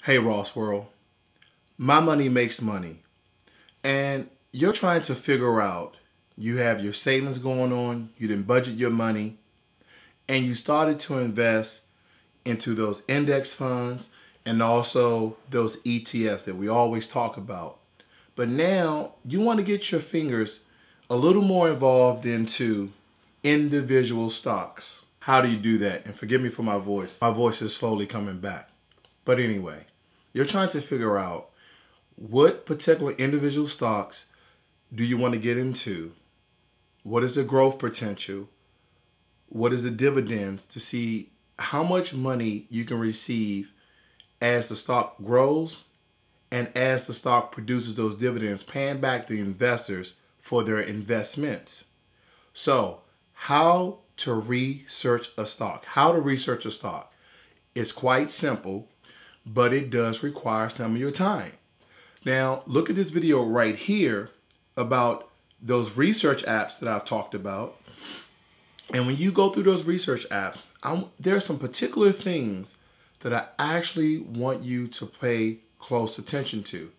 Hey Ross World, my money makes money. And you're trying to figure out, you have your savings going on, you didn't budget your money, and you started to invest into those index funds and also those ETFs that we always talk about. But now you want to get your fingers a little more involved into individual stocks. How do you do that? And forgive me for my voice. My voice is slowly coming back. But anyway, you're trying to figure out what particular individual stocks do you want to get into? What is the growth potential? What is the dividends to see how much money you can receive as the stock grows and as the stock produces those dividends, paying back the investors for their investments. So, how to research a stock? How to research a stock? It's quite simple, but it does require some of your time. Now, look at this video right here about those research apps that I've talked about. And when you go through those research apps, there are some particular things that I actually want you to pay close attention to.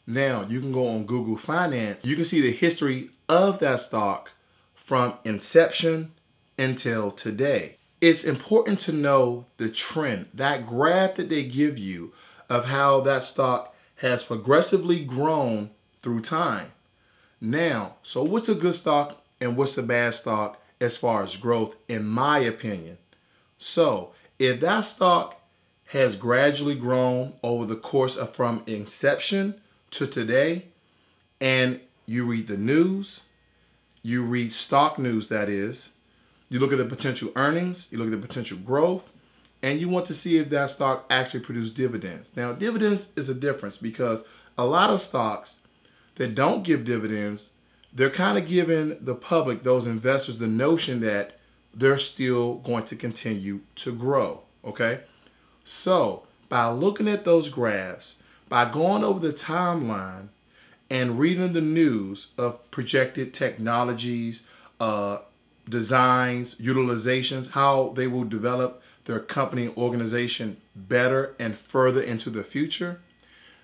Now, you can go on Google Finance. You can see the history of that stock from inception until today. It's important to know the trend, that graph that they give you of how that stock has progressively grown through time. Now, so what's a good stock and what's a bad stock as far as growth, in my opinion? So, if that stock has gradually grown over the course of from inception to today, and you read the news, you read stock news, that is, you look at the potential earnings, you look at the potential growth, and you want to see if that stock actually produced dividends. Now, dividends is a difference because a lot of stocks that don't give dividends, they're kind of giving the public, those investors, the notion that they're still going to continue to grow, okay? So, by looking at those graphs, by going over the timeline and reading the news of projected technologies, designs, utilizations, how they will develop their company organization better and further into the future,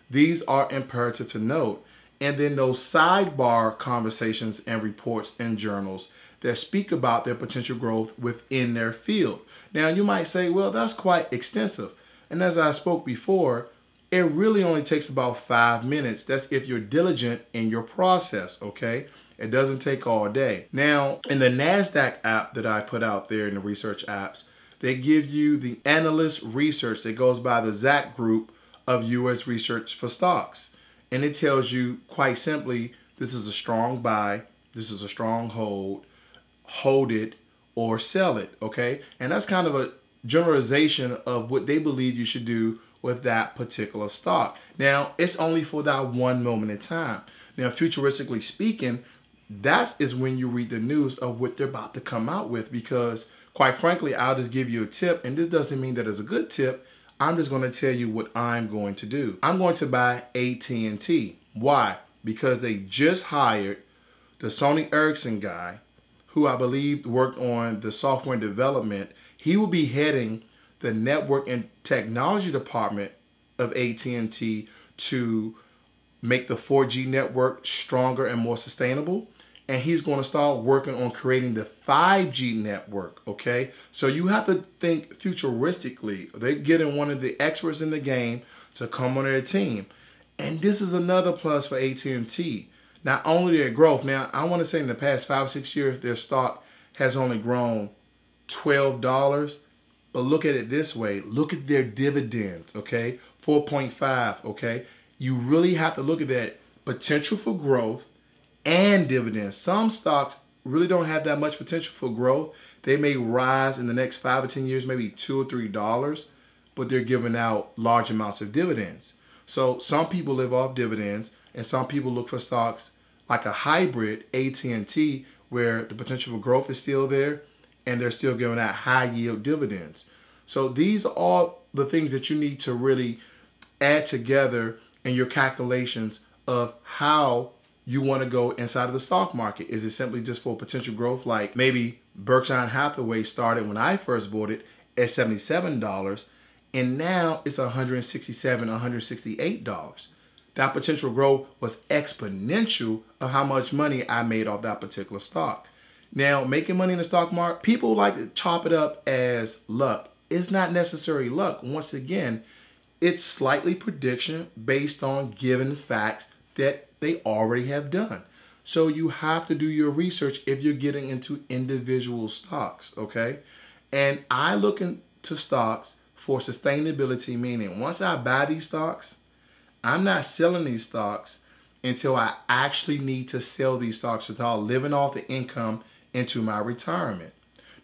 these are imperative to note. And then those sidebar conversations and reports and journals that speak about their potential growth within their field. Now, you might say, well, that's quite extensive. And as I spoke before, it really only takes about 5 minutes. That's if you're diligent in your process, okay? It doesn't take all day. Now, in the Nasdaq app that I put out there in the research apps, they give you the analyst research that goes by the ZAC group of U.S. Research for Stocks. And it tells you quite simply, this is a strong buy, this is a strong hold it, or sell it, okay? And that's kind of a generalization of what they believe you should do with that particular stock. Now, it's only for that one moment in time. Now, futuristically speaking, that is when you read the news of what they're about to come out with, because quite frankly, I'll just give you a tip, and this doesn't mean that it's a good tip. I'm just going to tell you what I'm going to do. I'm going to buy AT&T. Why? Because they just hired the Sony Ericsson guy, who I believe worked on the software and development. He will be heading the network and technology department of AT&T to make the 4G network stronger and more sustainable. And he's going to start working on creating the 5G network, okay? So you have to think futuristically. They're getting one of the experts in the game to come on their team. And this is another plus for AT&T. Not only their growth. Now, I want to say in the past 5 or 6 years, their stock has only grown $12. But look at it this way. Look at their dividends, okay? 4.5, okay? You really have to look at that potential for growth and dividends. Some stocks really don't have that much potential for growth. They may rise in the next 5 or 10 years, maybe $2 or $3, but they're giving out large amounts of dividends. So some people live off dividends, and some people look for stocks like a hybrid AT&T, where the potential for growth is still there, and they're still giving out high yield dividends. So these are all the things that you need to really add together in your calculations of how you want to go inside of the stock market. Is it simply just for potential growth, like maybe Berkshire Hathaway started when I first bought it at $77, and now it's $167, $168. That potential growth was exponential of how much money I made off that particular stock. Now, making money in the stock market, people like to chop it up as luck. It's not necessarily luck. Once again, it's slightly prediction based on given facts that they already have done. So you have to do your research if you're getting into individual stocks, okay? And I look into stocks for sustainability, meaning once I buy these stocks, I'm not selling these stocks until I actually need to sell these stocks to start living off the income into my retirement.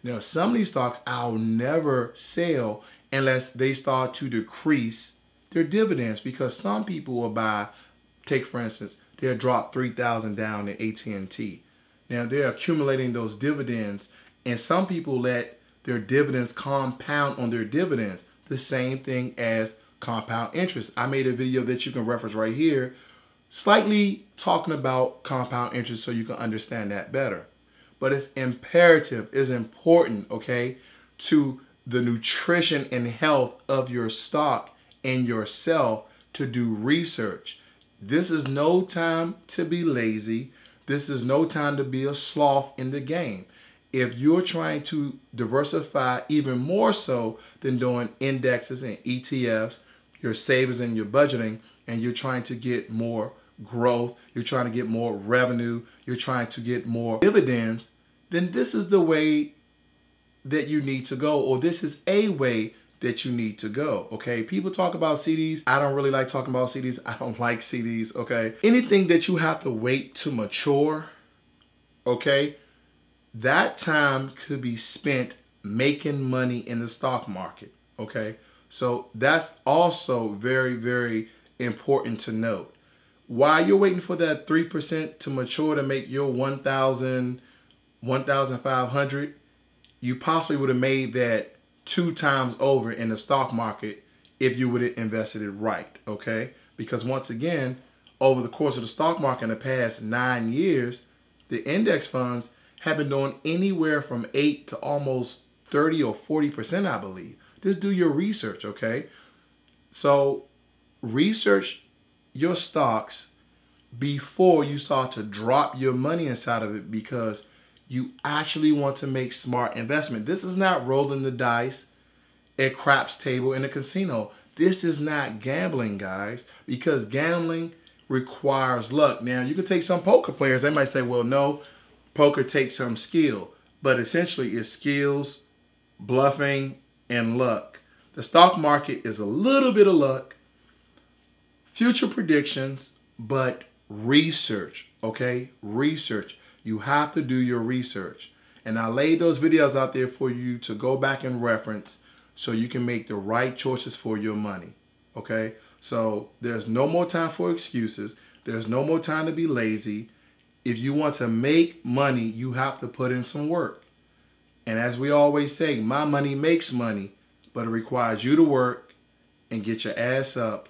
Now, some of these stocks I'll never sell unless they start to decrease their dividends, because some people will buy, take for instance, they'll drop 3,000 down in AT&T. Now, they're accumulating those dividends, and some people let their dividends compound on their dividends, the same thing as compound interest. I made a video that you can reference right here, slightly talking about compound interest so you can understand that better. But it's imperative, it's important, okay, to the nutrition and health of your stock and yourself to do research. This is no time to be lazy. This is no time to be a sloth in the game. If you're trying to diversify even more so than doing indexes and ETFs, your savings and your budgeting, and you're trying to get more growth, you're trying to get more revenue, you're trying to get more dividends, then this is the way that you need to go, or this is a way that you need to go, okay? People talk about CDs. I don't really like talking about CDs. I don't like CDs, okay? Anything that you have to wait to mature, okay, that time could be spent making money in the stock market, okay? So that's also very, very important to note. While you're waiting for that 3% to mature to make your 1,000, 1,500, you possibly would have made that 2 times over in the stock market if you would have invested it right, okay? Because once again, over the course of the stock market in the past 9 years, the index funds have been doing anywhere from 8 to almost 30 or 40%, I believe. Just do your research, okay? So research your stocks before you start to drop your money inside of it, because you actually want to make smart investment. This is not rolling the dice at craps table in a casino. This is not gambling, guys, because gambling requires luck. Now, you can take some poker players. They might say, well, no, poker takes some skill, but essentially it's skills, bluffing, and luck. The stock market is a little bit of luck, future predictions, but research, okay? Research. You have to do your research. And I laid those videos out there for you to go back and reference so you can make the right choices for your money, okay? So there's no more time for excuses. There's no more time to be lazy. If you want to make money, you have to put in some work. And as we always say, my money makes money, but it requires you to work and get your ass up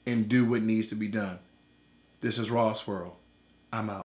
and do what needs to be done. This is Ross World. I'm out.